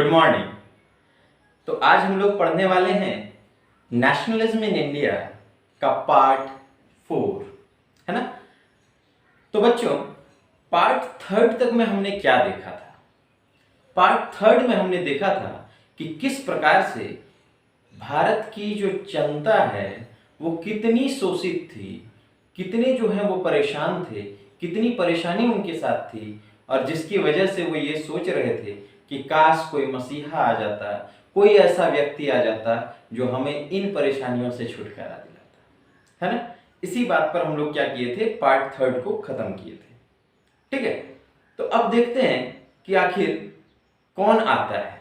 Morning. तो आज हम लोग पढ़ने वाले हैं नेशनलिज्म इन इंडिया का पार्ट 4, है ना। तो बच्चों, पार्ट 3 तक में हमने क्या देखा था? पार्ट 3 में हमने देखा था कि किस प्रकार से भारत की जो जनता है वो कितनी शोषित थी, कितने जो है वो परेशान थे, कितनी परेशानी उनके साथ थी, और जिसकी वजह से वो ये सोच रहे थे कि काश कोई मसीहा आ जाता, कोई ऐसा व्यक्ति आ जाता जो हमें इन परेशानियों से छुटकारा दिलाता, है ना। इसी बात पर हम लोग क्या किए थे, पार्ट 3 को खत्म किए थे। ठीक है, तो अब देखते हैं कि आखिर कौन आता है।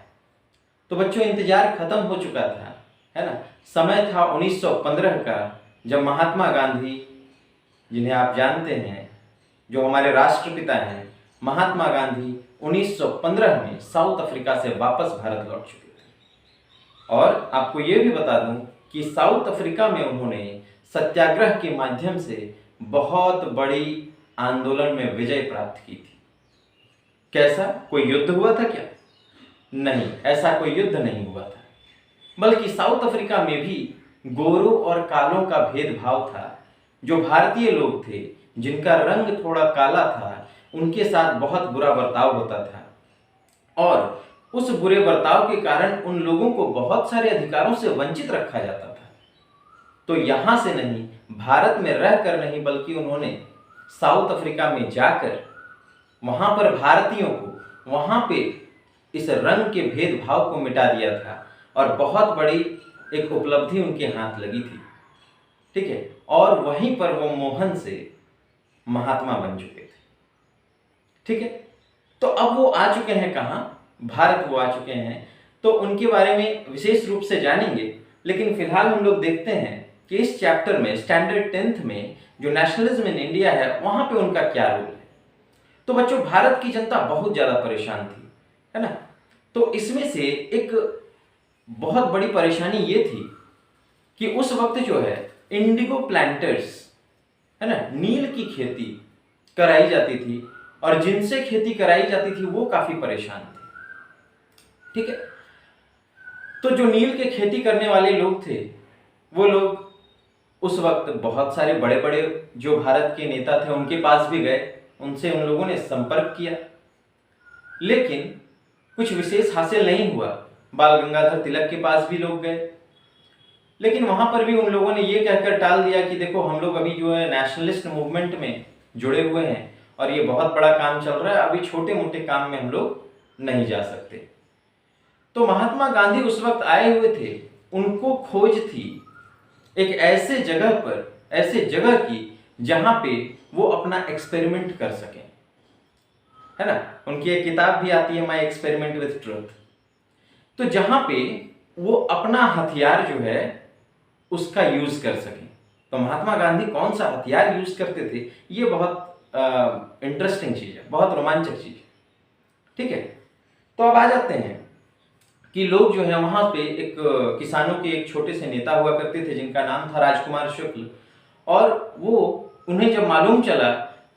तो बच्चों, इंतजार खत्म हो चुका था, है ना। समय था 1915 का, जब महात्मा गांधी, जिन्हें आप जानते हैं, जो हमारे राष्ट्रपिता हैं, महात्मा गांधी 1915 में साउथ अफ्रीका से वापस भारत लौट चुके थे। और आपको ये भी बता दूं कि साउथ अफ्रीका में उन्होंने सत्याग्रह के माध्यम से बहुत बड़ी आंदोलन में विजय प्राप्त की थी। कैसा? कोई युद्ध हुआ था क्या? नहीं, ऐसा कोई युद्ध नहीं हुआ था, बल्कि साउथ अफ्रीका में भी गोरों और कालों का भेदभाव था। जो भारतीय लोग थे जिनका रंग थोड़ा काला था, उनके साथ बहुत बुरा बर्ताव होता था, और उस बुरे बर्ताव के कारण उन लोगों को बहुत सारे अधिकारों से वंचित रखा जाता था। तो यहां से नहीं, भारत में रहकर नहीं, बल्कि उन्होंने साउथ अफ्रीका में जाकर वहां पर भारतीयों को वहां पे इस रंग के भेदभाव को मिटा दिया था, और बहुत बड़ी एक उपलब्धि उनके हाथ लगी थी। ठीक है, और वहीं पर वो मोहन से महात्मा बन चुके थे। ठीक है, तो अब वो आ चुके हैं कहाँ? भारत वो आ चुके हैं, तो उनके बारे में विशेष रूप से जानेंगे। लेकिन फिलहाल हम लोग देखते हैं कि इस चैप्टर में, स्टैंडर्ड 10th में, जो नेशनलिज्म इन इंडिया है, वहां पे उनका क्या रोल है। तो बच्चों, भारत की जनता बहुत ज्यादा परेशान थी, है ना। तो इसमें से एक बहुत बड़ी परेशानी ये थी कि उस वक्त जो है इंडिगो प्लांटर्स, है ना, नील की खेती कराई जाती थी, और जिनसे खेती कराई जाती थी वो काफी परेशान थे। ठीक है, तो जो नील के खेती करने वाले लोग थे, वो लोग उस वक्त बहुत सारे बड़े बड़े जो भारत के नेता थे उनके पास भी गए, उनसे उन लोगों ने संपर्क किया, लेकिन कुछ विशेष हासिल नहीं हुआ। बाल गंगाधर तिलक के पास भी लोग गए, लेकिन वहां पर भी उन लोगों ने ये कहकर टाल दिया कि देखो, हम लोग अभी जो है नेशनलिस्ट मूवमेंट में जुड़े हुए हैं, और ये बहुत बड़ा काम चल रहा है, अभी छोटे मोटे काम में हम लोग नहीं जा सकते। तो महात्मा गांधी उस वक्त आए हुए थे, उनको खोज थी एक ऐसे जगह पर, ऐसे जगह की जहां पे वो अपना एक्सपेरिमेंट कर सकें, है ना। उनकी एक किताब भी आती है, माय एक्सपेरिमेंट विद ट्रुथ। तो जहां पे वो अपना हथियार जो है उसका यूज कर सकें। तो महात्मा गांधी कौन सा हथियार यूज करते थे, ये बहुत इंटरेस्टिंग चीज है, बहुत रोमांचक चीज है। ठीक है, तो अब आ जाते हैं कि लोग जो है वहां पे एक किसानों के एक छोटे से नेता हुआ करते थे जिनका नाम था राजकुमार शुक्ल। और वो, उन्हें जब मालूम चला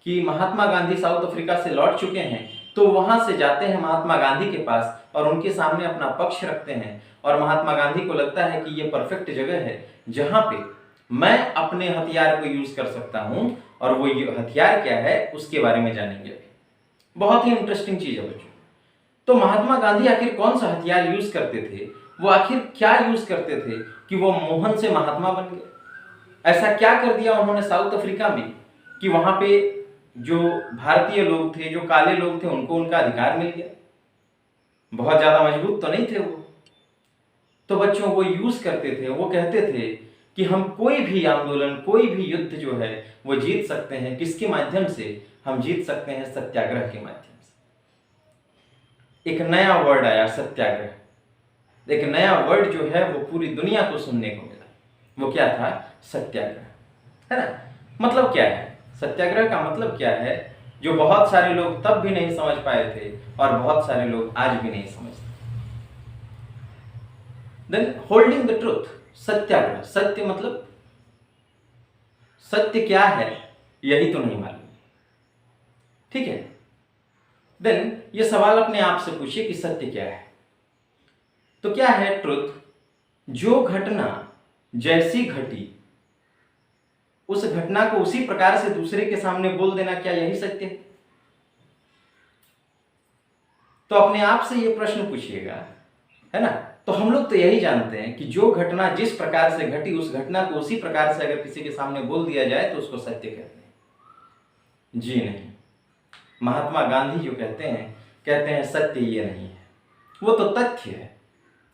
कि महात्मा गांधी साउथ अफ्रीका से लौट चुके हैं, तो वहां से जाते हैं महात्मा गांधी के पास और उनके सामने अपना पक्ष रखते हैं। और महात्मा गांधी को लगता है कि ये परफेक्ट जगह है जहां पे मैं अपने हथियार को यूज कर सकता हूं, और वो ये हथियार क्या है उसके बारे में जानेंगे। बहुत ही इंटरेस्टिंग चीज है बच्चों। तो महात्मा गांधी आखिर कौन सा हथियार यूज करते थे, वो आखिर क्या यूज करते थे कि वो मोहन से महात्मा बन गए? ऐसा क्या कर दिया उन्होंने साउथ अफ्रीका में कि वहां पे जो भारतीय लोग थे, जो काले लोग थे, उनको उनका अधिकार मिल गया? बहुत ज्यादा मजबूत तो नहीं थे वो। तो बच्चों, वो यूज करते थे, वो कहते थे कि हम कोई भी आंदोलन, कोई भी युद्ध जो है वो जीत सकते हैं। किसके माध्यम से? हम जीत सकते हैं सत्याग्रह के माध्यम से। एक नया वर्ड आया, सत्याग्रह। एक नया वर्ड जो है वो पूरी दुनिया को सुनने को मिला। वो क्या था? सत्याग्रह, है ना। मतलब क्या है सत्याग्रह का? मतलब क्या है, जो बहुत सारे लोग तब भी नहीं समझ पाए थे, और बहुत सारे लोग आज भी नहीं समझते। देन होल्डिंग द ट्रुथ, सत्याग्रह। सत्य मतलब, सत्य क्या है यही तो नहीं मालूम। ठीक है, देन ये सवाल अपने आप से पूछिए कि सत्य क्या है। तो क्या है ट्रुथ? जो घटना जैसी घटी उस घटना को उसी प्रकार से दूसरे के सामने बोल देना, क्या यही सत्य है? तो अपने आप से ये प्रश्न पूछिएगा, है ना। तो हम लोग तो यही जानते हैं कि जो घटना जिस प्रकार से घटी उस घटना को उसी प्रकार से अगर किसी के सामने बोल दिया जाए तो उसको सत्य कहते हैं। जी नहीं, महात्मा गांधी जो कहते हैं सत्य ये नहीं है, वो तो तथ्य है,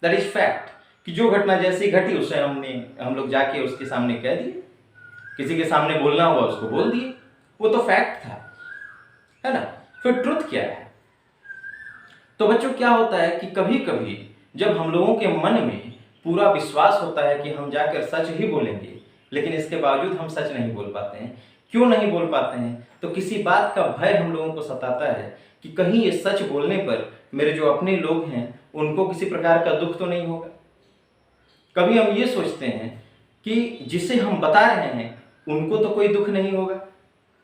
दैट इज फैक्ट, कि जो घटना जैसी घटी उसे हम लोग जाके उसके सामने कह दिए, किसी के सामने बोलना हुआ उसको बोल दिए, वो तो फैक्ट था, है ना। फिर ट्रुथ क्या है? तो बच्चों क्या होता है कि कभी कभी जब हम लोगों के मन में पूरा विश्वास होता है कि हम जाकर सच ही बोलेंगे, लेकिन इसके बावजूद हम सच नहीं बोल पाते हैं। क्यों नहीं बोल पाते हैं? तो किसी बात का भय हम लोगों को सताता है कि कहीं ये सच बोलने पर मेरे जो अपने लोग हैं उनको किसी प्रकार का दुख तो नहीं होगा। कभी हम ये सोचते हैं कि जिसे हम बता रहे हैं उनको तो कोई दुख नहीं होगा,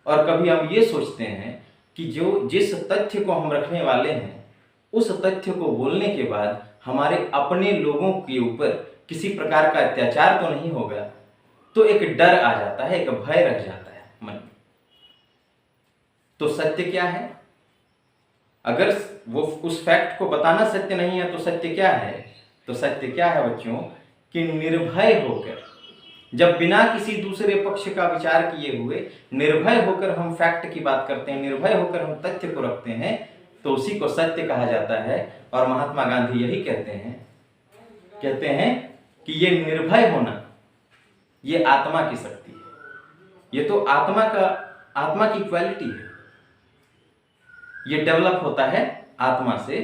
और कभी हम ये सोचते हैं कि जिस तथ्य को हम रखने वाले हैं उस तथ्य को बोलने के बाद हमारे अपने लोगों के ऊपर किसी प्रकार का अत्याचार तो नहीं होगा, तो एक डर आ जाता है, एक भय रह जाता है मन में। तो सत्य क्या है? अगर वो उस फैक्ट को बताना सत्य नहीं है तो सत्य क्या है? तो सत्य क्या है बच्चों कि निर्भय होकर, जब बिना किसी दूसरे पक्ष का विचार किए हुए निर्भय होकर हम फैक्ट की बात करते हैं, निर्भय होकर हम तथ्य को रखते हैं, तो उसी को सत्य कहा जाता है। और महात्मा गांधी यही कहते हैं कि ये निर्भय होना ये आत्मा की शक्ति है, ये तो आत्मा की क्वालिटी है, ये डेवलप होता है आत्मा से।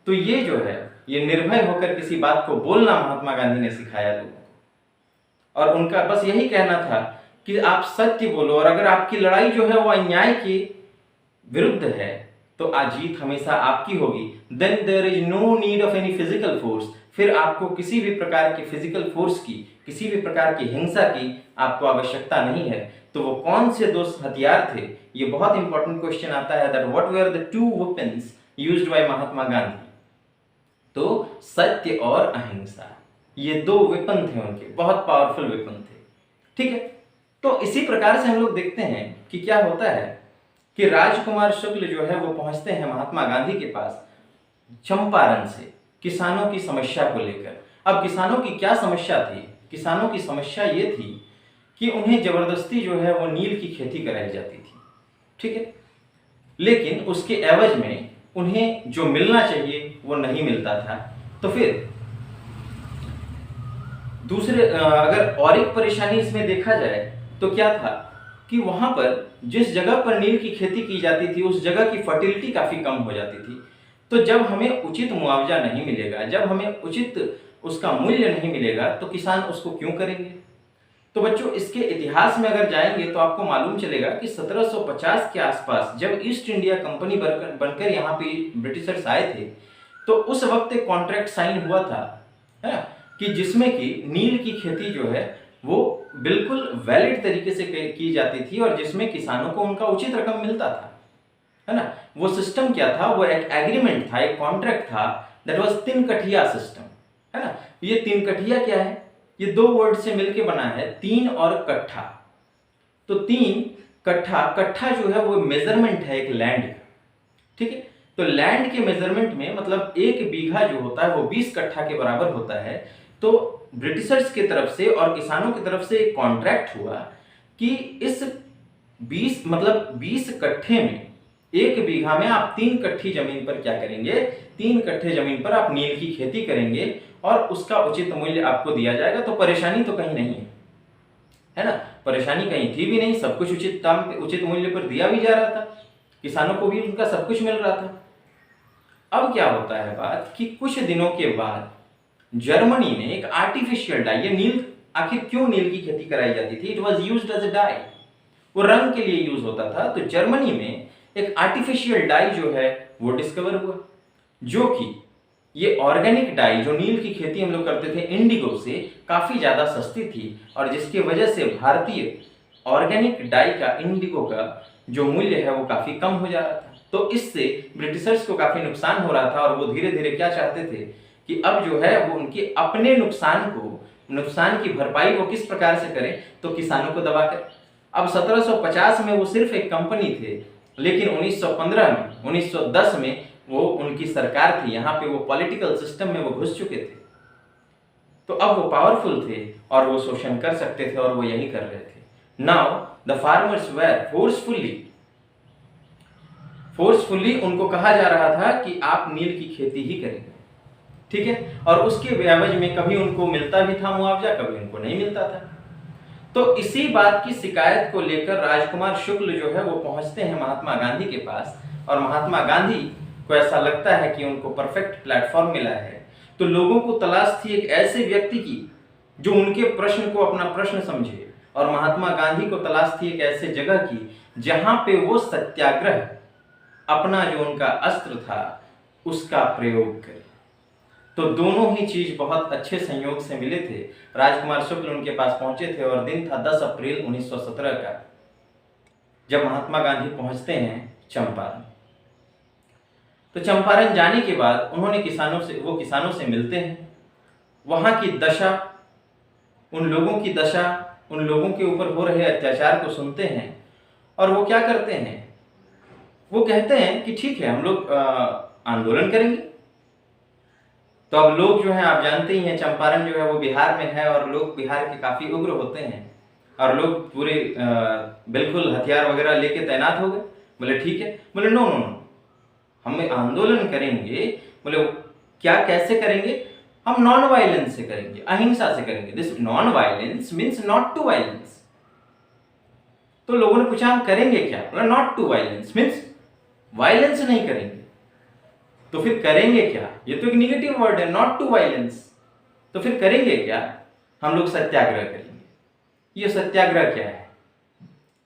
तो ये जो है ये निर्भय होकर किसी बात को बोलना महात्मा गांधी ने सिखाया लोगों को, और उनका बस यही कहना था कि आप सत्य बोलो, और अगर आपकी लड़ाई जो है वो अन्याय के विरुद्ध है तो जीत हमेशा आपकी होगी। Then there is no need of any physical force, फिर आपको किसी भी प्रकार की फिजिकल फोर्स की, किसी भी प्रकार की हिंसा की आपको आवश्यकता नहीं है। तो वो कौन से दो हथियार थे? ये बहुत इंपॉर्टेंट क्वेश्चन आता है, that what were the two weapons used by Mahatma Gandhi? तो सत्य और अहिंसा, ये दो वेपन थे उनके, बहुत पावरफुल वेपन थे, ठीक है। तो इसी प्रकार से हम लोग देखते हैं कि क्या होता है कि राजकुमार शुक्ल जो है वो पहुंचते हैं महात्मा गांधी के पास चंपारण से किसानों की समस्या को लेकर। अब किसानों की क्या समस्या थी? किसानों की समस्या ये थी कि उन्हें जबरदस्ती जो है वो नील की खेती कराई जाती थी, ठीक है, लेकिन उसके एवज में उन्हें जो मिलना चाहिए वो नहीं मिलता था। तो फिर दूसरे अगर और एक परेशानी इसमें देखा जाए तो क्या था कि वहां पर जिस जगह पर नील की खेती की जाती थी उस जगह की फर्टिलिटी काफी कम हो जाती थी। तो जब हमें उचित मुआवजा नहीं मिलेगा, जब हमें उचित उसका मूल्य नहीं मिलेगा, तो किसान उसको क्यों करेंगे? तो बच्चों इसके इतिहास में अगर जाएंगे तो आपको मालूम चलेगा कि 1750 के आसपास जब ईस्ट इंडिया कंपनी बनकर यहाँ पे ब्रिटिशर्स आए थे, तो उस वक्त एक कॉन्ट्रैक्ट साइन हुआ था, है ना, कि जिसमें कि नील की खेती जो है वो बिल्कुल वैलिड तरीके से की जाती थी और जिसमें किसानों को उनका उचित रकम मिलता था, है ना। वो सिस्टम क्या था? वो एक एग्रीमेंट था, एक कॉन्ट्रैक्ट था, दैट वाज तीन कठिया सिस्टम, है ना। ये तीन कठिया क्या है? ये दो वर्ड से मिलके बना है, तीन और कट्ठा। तो तीन कट्ठा जो है वो मेजरमेंट है एक लैंड का, ठीक है। तो लैंड के मेजरमेंट में मतलब एक बीघा जो होता है वो 20 कट्ठा के बराबर होता है। तो ब्रिटिशर्स की तरफ से और किसानों की तरफ से एक कॉन्ट्रैक्ट हुआ कि इस 20 कट्ठे में एक बीघा में आप 3 कट्ठी जमीन पर क्या करेंगे? 3 कट्ठे जमीन पर आप नील की खेती करेंगे और उसका उचित मूल्य आपको दिया जाएगा। तो परेशानी तो कहीं नहीं है ना, परेशानी कहीं थी भी नहीं, सब कुछ उचित दाम पे उचित मूल्य पर दिया भी जा रहा था, किसानों को भी उनका सब कुछ मिल रहा था। अब क्या होता है बात कि कुछ दिनों के बाद जर्मनी ने एक आर्टिफिशियल डाई, ये नील, आखिर क्यों नील की खेती कराई जाती थी? It was used as a dye, वो रंग के लिए यूज होता था। तो जर्मनी में एक आर्टिफिशियल डाई जो है वो डिस्कवर हुआ, जो कि ये ऑर्गेनिक डाई जो नील की खेती हम लोग करते थे इंडिगो से काफी ज्यादा सस्ती थी, और जिसकी वजह से भारतीय ऑर्गेनिक डाई का, इंडिगो का जो मूल्य है वो काफी कम हो जा रहा था। तो इससे ब्रिटिशर्स को काफी नुकसान हो रहा था और वो धीरे धीरे क्या चाहते थे कि अब जो है वो उनके अपने नुकसान की भरपाई वो किस प्रकार से करें, तो किसानों को दबाकर। अब 1750 में वो सिर्फ एक कंपनी थे, लेकिन 1915 में 1910 में वो उनकी सरकार थी, यहाँ पे वो पॉलिटिकल सिस्टम में वो घुस चुके थे। तो अब वो पावरफुल थे और वो शोषण कर सकते थे, और वो यही कर रहे थे। Now the farmers were forcefully उनको कहा जा रहा था कि आप नील की खेती ही करेंगे, ठीक है, और उसके एवज में कभी उनको मिलता भी था मुआवजा, कभी उनको नहीं मिलता था। तो इसी बात की शिकायत को लेकर राजकुमार शुक्ल जो है वो पहुंचते हैं महात्मा गांधी के पास, और महात्मा गांधी को ऐसा लगता है कि उनको परफेक्ट प्लेटफॉर्म मिला है। तो लोगों को तलाश थी एक ऐसे व्यक्ति की जो उनके प्रश्न को अपना प्रश्न समझे, और महात्मा गांधी को तलाश थी एक ऐसे जगह की जहां पे वो सत्याग्रह, अपना जो उनका अस्त्र था, उसका प्रयोग करे। तो दोनों ही चीज बहुत अच्छे संयोग से मिले थे। राजकुमार शुक्ल उनके पास पहुंचे थे, और दिन था 10 अप्रैल 1917 का, जब महात्मा गांधी पहुंचते हैं चंपारण। तो चंपारण जाने के बाद उन्होंने किसानों से मिलते हैं, वहां की दशा, उन लोगों के ऊपर हो रहे अत्याचार को सुनते हैं, और वो क्या करते हैं, वो कहते हैं कि ठीक है, हम लोग आंदोलन करेंगे। तो अब लोग जो हैं, आप जानते ही हैं, चंपारण जो है वो बिहार में है, और लोग बिहार के काफी उग्र होते हैं, और लोग पूरे बिल्कुल हथियार वगैरह लेके तैनात हो गए। बोले ठीक है, बोले नो नो नो, हम आंदोलन करेंगे। बोले क्या, कैसे करेंगे? हम नॉन वायलेंस से करेंगे, अहिंसा से करेंगे। This non violence means not to violence. तो लोगों ने पूछा हम करेंगे क्या? बोला not to violence means violence नहीं करेंगे। तो फिर करेंगे क्या? ये तो एक निगेटिव वर्ड है, नॉट टू वायलेंस। तो फिर करेंगे क्या? हम लोग सत्याग्रह करेंगे। ये सत्याग्रह क्या है?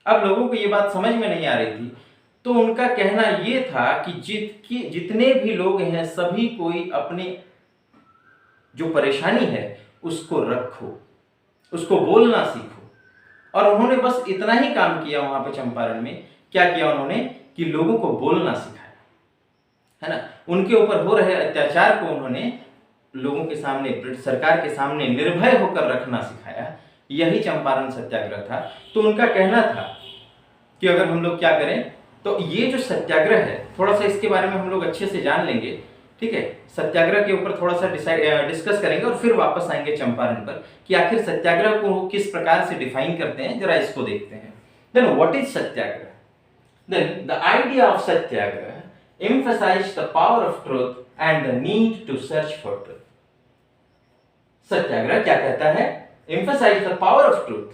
अब लोगों को ये बात समझ में नहीं आ रही थी, तो उनका कहना ये था कि जितने भी लोग हैं, सभी कोई अपने जो परेशानी है उसको रखो, उसको बोलना सीखो। और उन्होंने बस इतना ही काम किया वहां पे चंपारण में। क्या किया उन्होंने? कि लोगों को बोलना सिखाया, है ना। उनके ऊपर हो रहे अत्याचार को उन्होंने लोगों के सामने, ब्रिटिश सरकार के सामने निर्भय होकर रखना सिखाया। यही चंपारण सत्याग्रह था। तो उनका कहना था कि अगर हम लोग क्या करें, तो ये जो सत्याग्रह है, थोड़ा सा इसके बारे में हम लोग अच्छे से जान लेंगे, ठीक है। सत्याग्रह के ऊपर थोड़ा सा डिस्कस करेंगे, और फिर वापस आएंगे चंपारण पर कि आखिर सत्याग्रह को किस प्रकार से डिफाइन करते हैं, जरा इसको देखते हैं। Then what is satyagraha? Then the idea of satyagraha emphasized the power of truth and the need to search for truth. सत्याग्रह क्या कहता है? Emphasize the power of truth,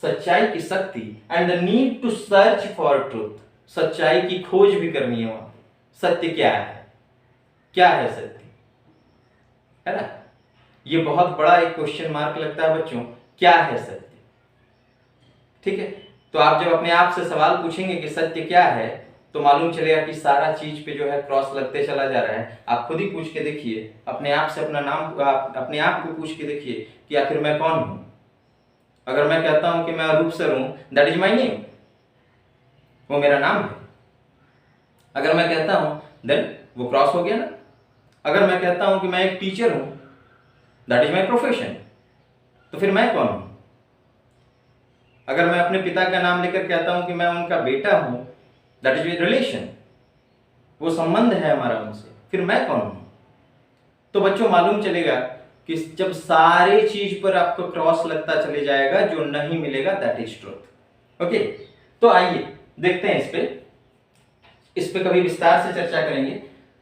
सच्चाई की शक्ति, and the need to search for truth, सच्चाई की खोज भी करनी है वहां। सत्य क्या है? क्या है सत्य, है ना। ये बहुत बड़ा एक क्वेश्चन मार्क लगता है बच्चों, क्या है सत्य, ठीक है। तो आप जब अपने आप से सवाल पूछेंगे कि सत्य क्या है, तो मालूम चलेगा कि सारा चीज पे जो है क्रॉस लगते चला जा रहा है। आप खुद ही पूछ के देखिए, अपने आप से अपना नाम, अपने आप को पूछ के देखिए कि आखिर मैं कौन हूं। अगर मैं कहता हूं कि मैं अरूप सर हूं, दैट इज माय नेम, वो मेरा नाम है। अगर मैं कहता हूं, देन वो क्रॉस हो गया ना। अगर मैं कहता हूं कि मैं एक टीचर हूं, दैट इज माय प्रोफेशन, तो फिर मैं कौन हूं। अगर मैं अपने पिता का नाम लेकर कहता हूं कि मैं उनका बेटा हूं, दैट इज रिलेशन, वो संबंध है हमारा उनसे, फिर मैं कौन हूं। तो बच्चों मालूम चलेगा कि जब सारे चीज पर आपको क्रॉस लगता चले जाएगा, जो नहीं मिलेगा दैट इज ट्रूथ। ओके, तो आइए देखते हैं इस पे कभी विस्तार से चर्चा करेंगे।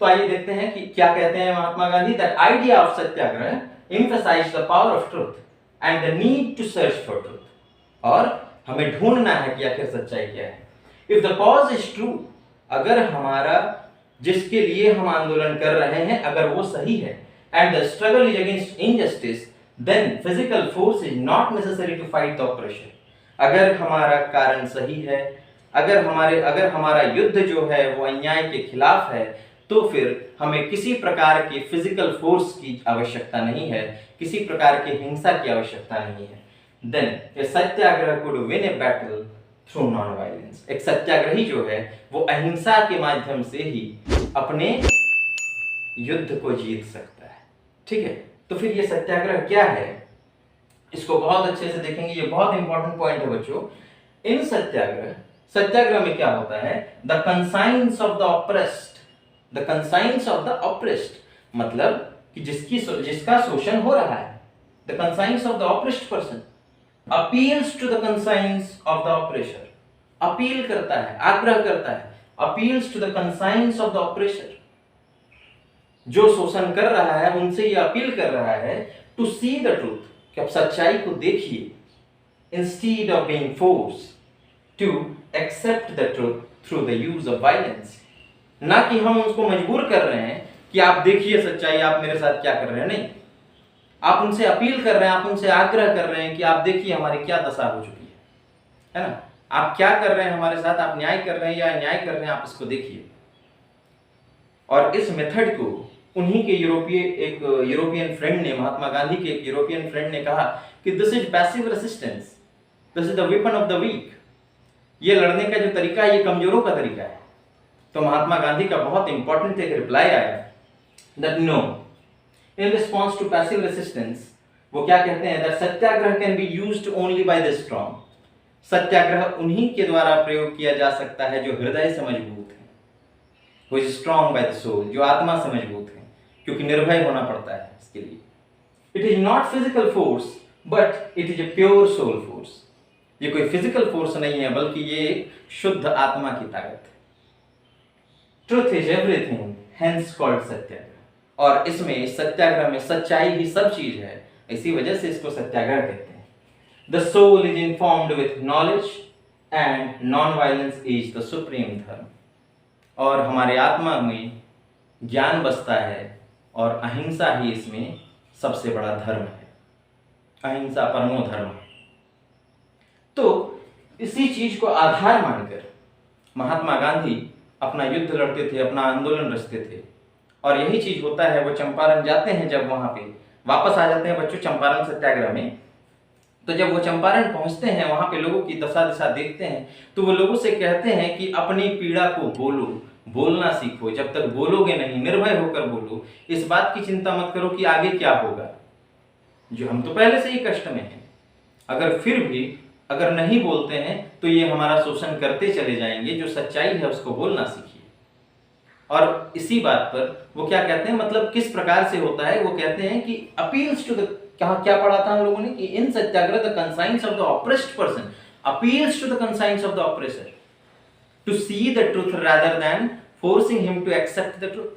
तो आइए देखते हैं कि क्या कहते हैं Mahatma Gandhi. That idea of satyagraha emphasise the power of truth and the need to search for truth, और हमें ढूंढना है कि आखिर सच्चाई क्या है। If the cause is true, अगर हमारा जिसके लिए हम आंदोलन कर रहे हैं अगर वो सही है, and the struggle is against injustice, then physical force is not necessary to fight the oppression. अगर हमारा कारण सही है, अगर हमारा युद्ध जो है वो अन्याय के खिलाफ है, तो फिर हमें किसी प्रकार की फिजिकल फोर्स की आवश्यकता नहीं है, किसी प्रकार की हिंसा की आवश्यकता नहीं है। Then a Satyagraha could win a battle through non-violence. एक सत्याग्रही जो है वो अहिंसा के माध्यम से ही अपने युद्ध को जीत सकता है। ठीक है, तो फिर ये सत्याग्रह क्या है, इसको बहुत अच्छे से देखेंगे। ये बहुत इंपॉर्टेंट पॉइंट है बच्चों। इन सत्याग्रह में क्या होता है, the conscience of the oppressed, the conscience of the oppressed मतलब कि जिसका शोषण हो रहा है, the conscience of the oppressed person appeals to the conscience of the oppressor, appeal करता है, आग्रह करता है, appeals to the conscience of the oppressor, जो शोषण कर रहा है उनसे ये अपील कर रहा है टू सी द ट्रूथ, कि आप सच्चाई को देखिए, instead of being force to accept the truth through the use of violence. ना कि हम उसको मजबूर कर रहे हैं कि आप देखिए सच्चाई, आप मेरे साथ क्या कर रहे हैं, नहीं, आप उनसे अपील कर रहे हैं, आप उनसे आग्रह कर रहे हैं कि आप देखिए हमारी क्या दशा हो चुकी है ना, आप क्या कर रहे हैं हमारे साथ, आप न्याय कर रहे हैं या अन्याय कर रहे हैं, आप इसको देखिए। और इस मेथड को उन्हीं के यूरोपियन फ्रेंड ने, महात्मा गांधी के एक यूरोपियन फ्रेंड ने कहा कि this is passive resistance, this is the weapon of the weak. ये लड़ने का जो तरीका है ये कमजोरों का तरीका है। तो महात्मा गांधी का बहुत इंपॉर्टेंट एक रिप्लाई आया that no, in response to passive resistance, वो क्या कहते हैं, that satyagraha can be used only by the strong. Satyagraha उन्हीं के द्वारा प्रयोग किया जा सकता है जो हृदय से मजबूत है, वो is strong by the soul, जो आत्मा से मजबूत है, क्योंकि निर्भय होना पड़ता है इसके लिए। It is not physical force but it is a pure soul force. ये कोई फिजिकल फोर्स नहीं है बल्कि ये एक शुद्ध आत्मा की ताकत है। Truth is everything, hence called satyagraha. और इसमें, इस सत्याग्रह में सच्चाई ही सब चीज है, इसी वजह से इसको सत्याग्रह कहते हैं। The soul is informed with knowledge and non violence is the supreme dharma. और हमारे आत्मा में ज्ञान बसता है और अहिंसा ही इसमें सबसे बड़ा धर्म है। अहिंसा परमो धर्म। तो इसी चीज को आधार मानकर महात्मा गांधी अपना युद्ध लड़ते थे, अपना आंदोलन रचते थे। और यही चीज होता है, वो चंपारण जाते हैं, जब वहां पे वापस आ जाते हैं बच्चों चंपारण सत्याग्रह में, तो जब वो चंपारण पहुंचते हैं, वहां पे लोगों की दशा दिशा देखते हैं, तो वो लोगों से कहते हैं कि अपनी पीड़ा को बोलो, बोलना सीखो, जब तक बोलोगे नहीं, निर्भय होकर बोलो, इस बात की चिंता मत करो कि आगे क्या होगा, जो हम तो पहले से ही कष्ट में हैं। अगर फिर भी अगर नहीं बोलते हैं तो ये हमारा शोषण करते चले जाएंगे, जो सच्चाई है उसको बोलना सीखिए। और इसी बात पर वो क्या कहते हैं, मतलब किस प्रकार से होता है, वो कहते हैं कि अपील्स टू द, क्या पढ़ा था हम लोगों ने कि in satyagraha the conscience of the oppressed person appeals to the conscience of the oppressor to see the truth rather than forcing him to accept the truth.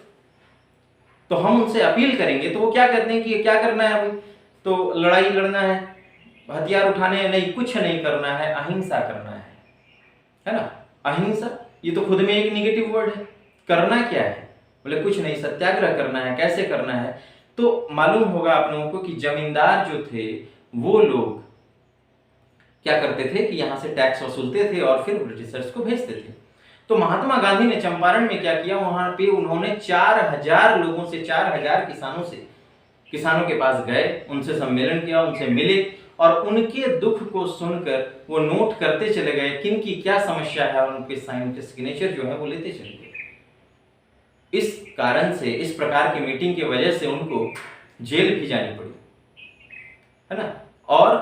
तो हम उनसे अपील करेंगे तो वो क्या कहते हैं कि क्या करना है, अभी तो लड़ाई लड़ना है, हथियार उठाने नहीं, कुछ नहीं करना है, अहिंसा करना है ना। अहिंसा ये तो खुद में एक निगेटिव वर्ड है। करना क्या है, बोले कुछ नहीं, सत्याग्रह करना है। कैसे करना है, तो मालूम होगा आप लोगों को कि जमींदार जो थे वो लोग क्या करते थे कि यहां से टैक्स वसूलते थे और फिर ब्रिटिशर्स को भेजते थे। तो महात्मा गांधी ने चंपारण में क्या किया, वहां पे उन्होंने 4000 लोगों से, 4000 किसानों के पास गए, उनसे सम्मेलन किया, उनसे मिले और उनके दुख को सुनकर वो नोट करते चले गए किन की क्या समस्या है और उनके साइन, उनके सिग्नेचर जो है वो लेते चले गए। इस कारण से, इस प्रकार की मीटिंग की वजह से उनको जेल भी जानी पड़ी, है ना। और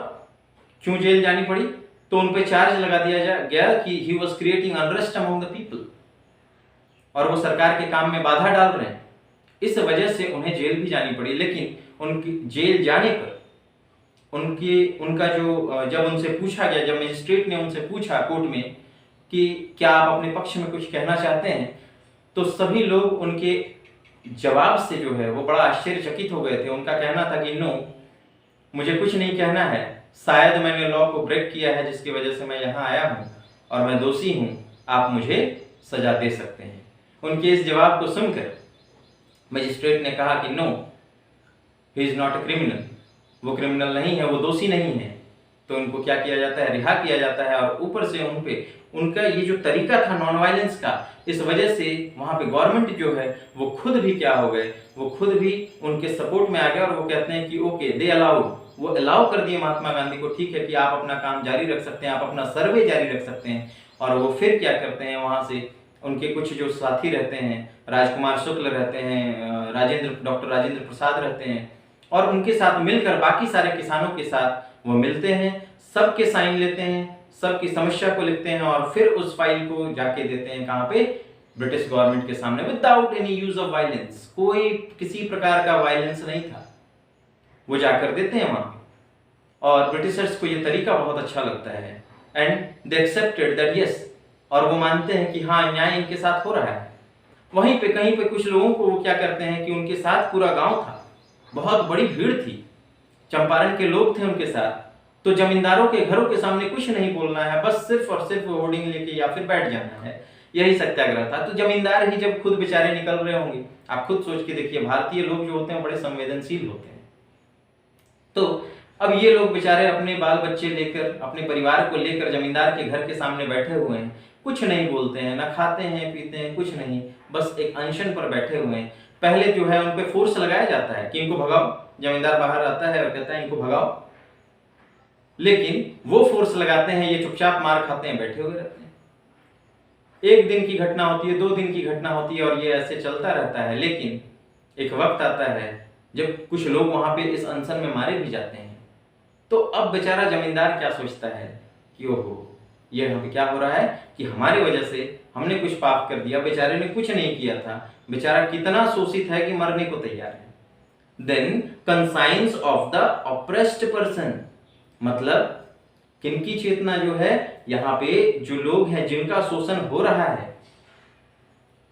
क्यों जेल जानी पड़ी, तो उन पे चार्ज लगा दिया गया कि he was creating unrest among the people, और वो सरकार के काम में बाधा डाल रहे हैं। इस वजह से उन्हें जेल भी जानी पड़ी। लेकिन उनकी जेल जाने पर उनका जो, जब उनसे पूछा गया, जब मजिस्ट्रेट ने उनसे पूछा कोर्ट में कि क्या आप अपने पक्ष में कुछ कहना चाहते हैं, तो सभी लोग उनके जवाब से जो है वो बड़ा आश्चर्यचकित हो गए थे। उनका कहना था कि नो, मुझे कुछ नहीं कहना है, शायद मैंने लॉ को ब्रेक किया है जिसकी वजह से मैं यहाँ आया हूँ और मैं दोषी हूँ, आप मुझे सजा दे सकते हैं। उनके इस जवाब को सुनकर मजिस्ट्रेट ने कहा कि no, he is not a criminal, वो क्रिमिनल नहीं है, वो दोषी नहीं है। तो उनको क्या किया जाता है, रिहा किया जाता है। और ऊपर से उन पे उनका ये जो तरीका था नॉन वायलेंस का, इस वजह से वहां पे गवर्नमेंट जो है वो खुद भी क्या हो गए, वो खुद भी उनके सपोर्ट में आ गए और वो कहते हैं कि ओके दे अलाउ, वो अलाउ कर दिए महात्मा गांधी को, ठीक है कि आप अपना काम जारी रख सकते हैं, आप अपना सर्वे जारी रख सकते हैं। और वो फिर क्या करते हैं, वहां से उनके कुछ जो साथी रहते हैं, राजकुमार शुक्ल रहते हैं, डॉक्टर राजेंद्र प्रसाद रहते हैं, और उनके साथ मिलकर बाकी सारे किसानों के साथ वो मिलते हैं, सबके साइन लेते हैं, सबकी समस्या को लिखते हैं और फिर उस फाइल को जाके देते हैं कहाँ पे, ब्रिटिश गवर्नमेंट के सामने, without any use of violence. कोई किसी प्रकार का वायलेंस नहीं था, वो जाकर देते हैं वहां। और ब्रिटिशर्स को ये तरीका बहुत अच्छा लगता है, and they accepted that yes, और वो मानते हैं कि हाँ न्याय इनके साथ हो रहा है। वहीं पे कहीं पे कुछ लोगों को वो क्या करते हैं कि उनके साथ पूरा गांव था, बहुत बड़ी भीड़ थी, चंपारण के लोग थे उनके साथ, तो जमींदारों के घरों के सामने कुछ नहीं बोलना है, बस सिर्फ और सिर्फ होर्डिंग लेके या फिर बैठ जाना है, यही सत्याग्रह था। तो जमींदार ही जब खुद बेचारे निकल रहे होंगे, आप खुद सोच के देखिए, भारतीय लोग जो होते हैं बड़े संवेदनशील होते हैं, तो अब ये लोग बेचारे अपने बाल बच्चे लेकर, अपने परिवार को लेकर जमींदार के घर के सामने बैठे हुए हैं, कुछ नहीं बोलते हैं, ना खाते हैं पीते हैं, कुछ नहीं, बस एक अनशन पर बैठे हुए हैं। पहले जो है उन पे फोर्स लगाया जाता है कि इनको भगाओ, जमींदार बाहर आता है और कहता है इनको भगाओ, लेकिन वो फोर्स लगाते हैं, ये चुपचाप मार खाते हैं, बैठे हुए रहते हैं। एक दिन की घटना होती है, 2 दिन की घटना होती है, और ये ऐसे चलता रहता है। लेकिन एक वक्त आता है जब कुछ लोग वहां पे इस अनशन में मारे भी जाते हैं। तो अब बेचारा जमींदार क्या सोचता है कि ओहो, ये यहाँ पे क्या हो रहा है कि हमारी वजह से हमने कुछ पाप कर दिया, बेचारे ने कुछ नहीं किया था, बेचारा कितना शोषित है कि मरने को तैयार है। Then conscience of the oppressed person, मतलब किनकी चेतना जो है, यहाँ पे जो लोग हैं जिनका शोषण हो रहा है,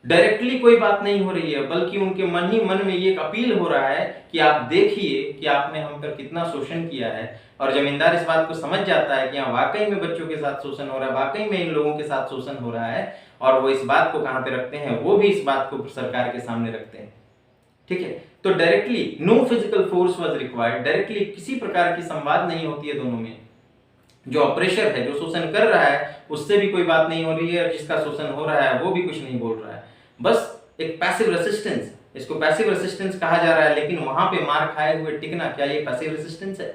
डायरेक्टली कोई बात नहीं हो रही है, बल्कि उनके मन ही मन में ये एक अपील हो रहा है कि आप देखिए कि आपने हम पर कितना शोषण किया है। और जमींदार इस बात को समझ जाता है कि हाँ वाकई में बच्चों के साथ शोषण हो रहा है, वाकई में इन लोगों के साथ शोषण हो रहा है, और वो इस बात को कहाँ पे रखते हैं, वो भी इस बात को सरकार के सामने रखते हैं। ठीक है, तो directly no physical force was required, directly किसी प्रकार की संवाद नहीं होती है दोनों में। जो ऑपरेशर है, जो शोषण कर रहा है, उससे भी कोई बात नहीं हो रही है, और जिसका शोषण हो रहा है वो भी कुछ नहीं बोल रहा है, बस एक पैसिव रेसिस्टेंस, इसको पैसिव रेसिस्टेंस कहा जा रहा है। लेकिन वहां पे मार खाए हुए टिकना, क्या ये पैसिव रेसिस्टेंस है?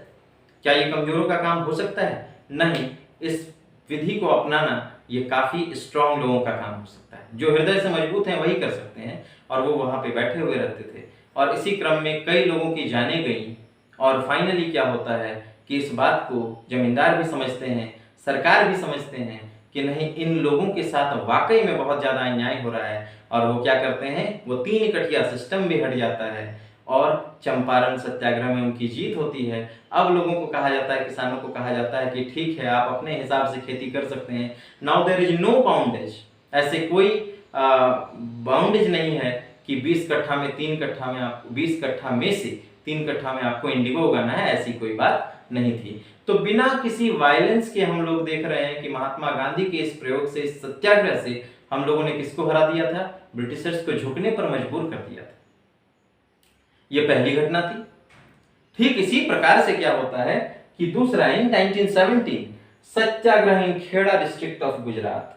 क्या ये कमजोरों का काम हो सकता है? नहीं, इस विधि को अपनाना ये काफी स्ट्रांग लोगों का काम हो सकता है, जो हृदय से मजबूत हैं वही कर सकते हैं, और वो वहां पे बैठे हुए रहते थे। और इसी क्रम में कई लोगों की जानें गई, और फाइनली क्या होता है कि इस बात को जमींदार भी समझते हैं, सरकार भी समझते हैं कि नहीं, इन लोगों के साथ वाकई में बहुत ज्यादा अन्याय हो रहा है, और वो क्या करते हैं, वो 3 इकट्ठिया सिस्टम भी हट जाता है, और चंपारण सत्याग्रह में उनकी जीत होती है। अब लोगों को कहा जाता है, किसानों को कहा जाता है कि ठीक है, आप अपने हिसाब से खेती कर सकते हैं, now there is no bondage, ऐसे कोई बाउंडेज नहीं है कि 20 कट्ठा में 3 कट्ठा में आप 20 कट्ठा में से 3 कट्ठा में आपको इंडिगो उगाना है, ऐसी कोई बात नहीं थी। तो बिना किसी वायलेंस के हम लोग देख रहे हैं कि महात्मा गांधी के इस प्रयोग से, इस सत्याग्रह से हम लोगों ने किसको हरा दिया था? ब्रिटिशर्स को झुकने पर मजबूर कर दिया था। यह पहली घटना थी। ठीक इसी प्रकार से क्या होता है कि दूसरा, इन 1917 सत्याग्रह इन खेड़ा डिस्ट्रिक्ट ऑफ गुजरात।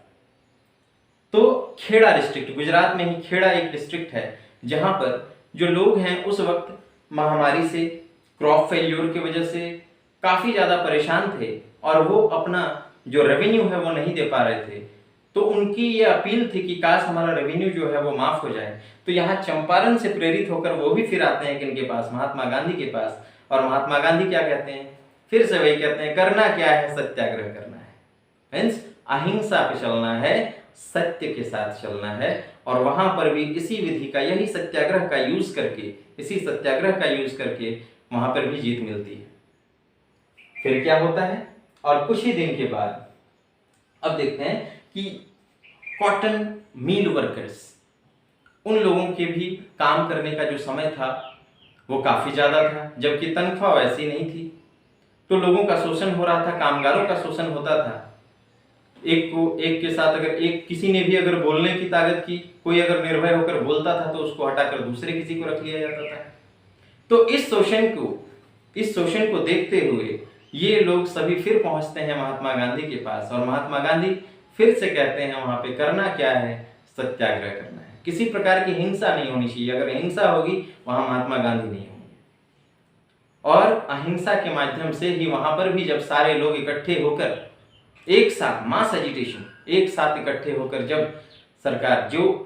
तो खेड़ा डिस्ट्रिक्ट, गुजरात में ही खेड़ा एक डिस्ट्रिक्ट है, जहां पर जो लोग हैं उस वक्त महामारी से, क्रॉप फेल्योर की वजह से काफी ज्यादा परेशान थे, और वो अपना जो रेवेन्यू है वो नहीं दे पा रहे थे। तो उनकी ये अपील थी कि काश हमारा रेवेन्यू जो है वो माफ हो जाए। तो यहाँ चंपारण से प्रेरित होकर वो भी फिर आते हैं किनके पास? महात्मा गांधी के पास। और महात्मा गांधी क्या कहते हैं? फिर से वही कहते हैं, करना क्या है? सत्याग्रह करना है, मीन्स अहिंसा पे चलना है, सत्य के साथ चलना है। और वहां पर भी इसी विधि का, यही सत्याग्रह का यूज करके, इसी सत्याग्रह का यूज करके वहां पर भी जीत मिलती है। फिर क्या होता है? और कुछ ही दिन के बाद अब देखते हैं कि कॉटन मिल वर्कर्स, उन लोगों के भी काम करने का जो समय था वो काफी ज्यादा था, जबकि तनख्वाह वैसी नहीं थी। तो लोगों का शोषण हो रहा था, कामगारों का शोषण होता था। एक के साथ अगर किसी ने भी अगर बोलने की ताकत की, कोई अगर निर्भय होकर बोलता था तो उसको हटाकर दूसरे किसी को रख लिया जाता था। तो इस शोषण को देखते हुए ये लोग सभी फिर पहुंचते हैं महात्मा गांधी के पास, और महात्मा गांधी फिर से कहते हैं वहां पे करना क्या है? सत्याग्रह करना है। किसी प्रकार की हिंसा नहीं होनी चाहिए, अगर हिंसा होगी वहां महात्मा गांधी नहीं होंगे। और अहिंसा के माध्यम से ही वहां पर भी जब सारे लोग इकट्ठे होकर एक साथ, मास एजिटेशन, एक साथ इकट्ठे होकर जब सरकार, जो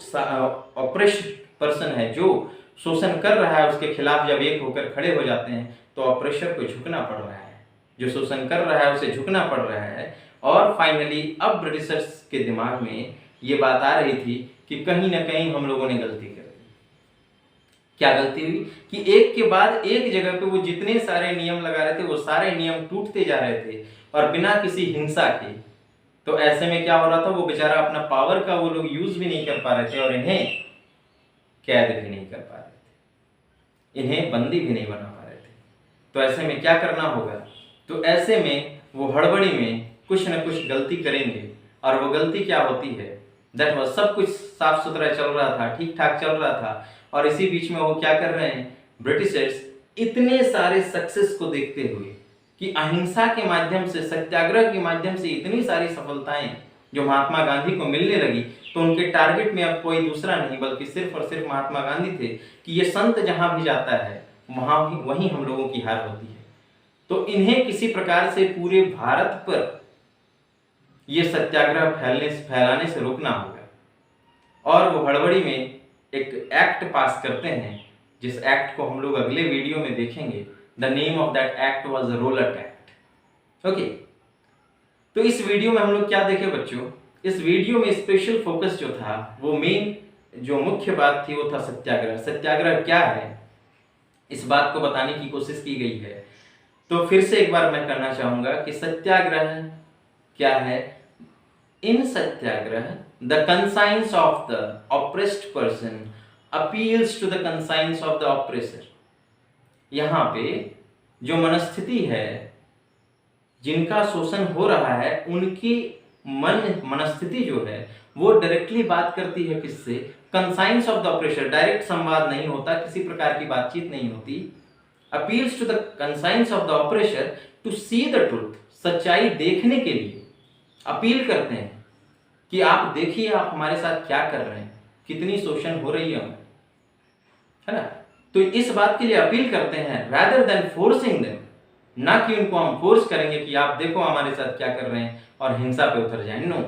ऑपरेशन पर्सन है, जो शोषण कर रहा है, उसके खिलाफ जब एक होकर खड़े हो जाते हैं तो ऑपरेशर को झुकना पड़ रहा है, जो शोषण कर रहा है उसे झुकना पड़ रहा है। और फाइनली अब ब्रिटिशर्स के दिमाग में ये बात आ रही थी कि कहीं ना कहीं हम लोगों ने गलती कर दी। क्या गलती हुई कि एक के बाद एक जगह पे वो जितने सारे नियम लगा रहे थे वो सारे नियम टूटते जा रहे थे और बिना किसी हिंसा के। तो ऐसे में क्या हो रहा था, वो बेचारा अपना पावर का वो लोग यूज भी नहीं कर पा रहे थे और इन्हें कैद भी नहीं कर पा रहे थे, इन्हें बंदी भी नहीं बना पा रहे थे। तो ऐसे में क्या करना होगा, तो ऐसे में वो हड़बड़ी में कुछ न कुछ गलती करेंगे। और वो गलती क्या होती है, दैट वाज, सब कुछ साफ सुथरा चल रहा था, ठीक ठाक चल रहा था, और इसी बीच में वो क्या कर रहे हैं, ब्रिटिशर्स इतने सारे सक्सेस को देखते हुए कि अहिंसा के माध्यम से, सत्याग्रह के माध्यम से इतनी सारी सफलताएं जो महात्मा गांधी को मिलने लगी, तो उनके टारगेट में अब कोई दूसरा नहीं बल्कि सिर्फ और सिर्फ महात्मा गांधी थे कि ये संत जहां भी जाता है वहीं हम लोगों की हार होती है। तो इन्हें किसी प्रकार से पूरे भारत पर ये सत्याग्रह फैलाने से रोकना होगा। और वो हड़बड़ी में एक एक्ट पास करते हैं, जिस एक्ट को हम लोग अगले वीडियो में देखेंगे। The name of that act was Rowlatt act. Okay, तो इस वीडियो में हम लोग क्या देखे बच्चों, इस वीडियो में स्पेशल फोकस जो था, वो मेन जो मुख्य बात थी वो था सत्याग्रह। सत्याग्रह क्या है इस बात को बताने की कोशिश की गई है। तो फिर से एक बार मैं करना चाहूंगा कि सत्याग्रह क्या है। In satyagraha the conscience of the oppressed person appeals to the conscience of the oppressor. यहाँ पे जो मनस्थिति है, जिनका शोषण हो रहा है, उनकी मनस्थिति जो है वो डायरेक्टली बात करती है किससे, conscience of the oppressor. Direct संवाद नहीं होता, किसी प्रकार की बातचीत नहीं होती। Appeals to the conscience of the oppressor to see the truth, सच्चाई देखने के लिए अपील करते हैं कि आप देखिए आप हमारे साथ क्या कर रहे हैं, कितनी शोषण हो रही है हमें, है ना। तो इस बात के लिए अपील करते हैं, rather than forcing them, ना कि उनको हम फोर्स करेंगे कि आप देखो हमारे साथ क्या कर रहे हैं और हिंसा पे उतर जाए। नो,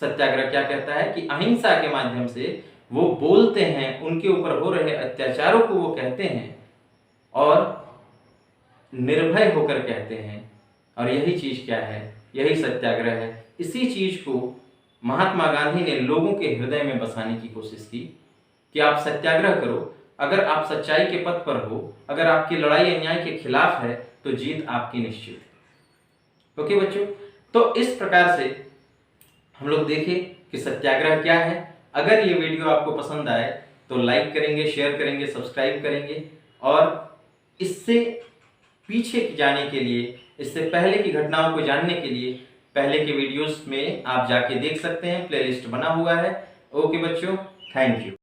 सत्याग्रह क्या कहता है कि अहिंसा के माध्यम से वो बोलते हैं, उनके ऊपर हो रहे अत्याचारों को वो कहते हैं और निर्भय होकर कहते हैं। और यही चीज क्या है, यही सत्याग्रह है। इसी चीज को महात्मा गांधी ने लोगों के हृदय में बसाने की कोशिश की कि आप सत्याग्रह करो, अगर आप सच्चाई के पथ पर हो, अगर आपकी लड़ाई अन्याय के खिलाफ है तो जीत आपकी निश्चित है। ओके बच्चों, तो इस प्रकार से हम लोग देखें कि सत्याग्रह क्या है। अगर ये वीडियो आपको पसंद आए तो लाइक करेंगे, शेयर करेंगे, सब्सक्राइब करेंगे। और इससे पीछे जाने के लिए, इससे पहले की घटनाओं को जानने के लिए पहले के वीडियोस में आप जाके देख सकते हैं, प्लेलिस्ट बना हुआ है। ओके बच्चों, थैंक यू।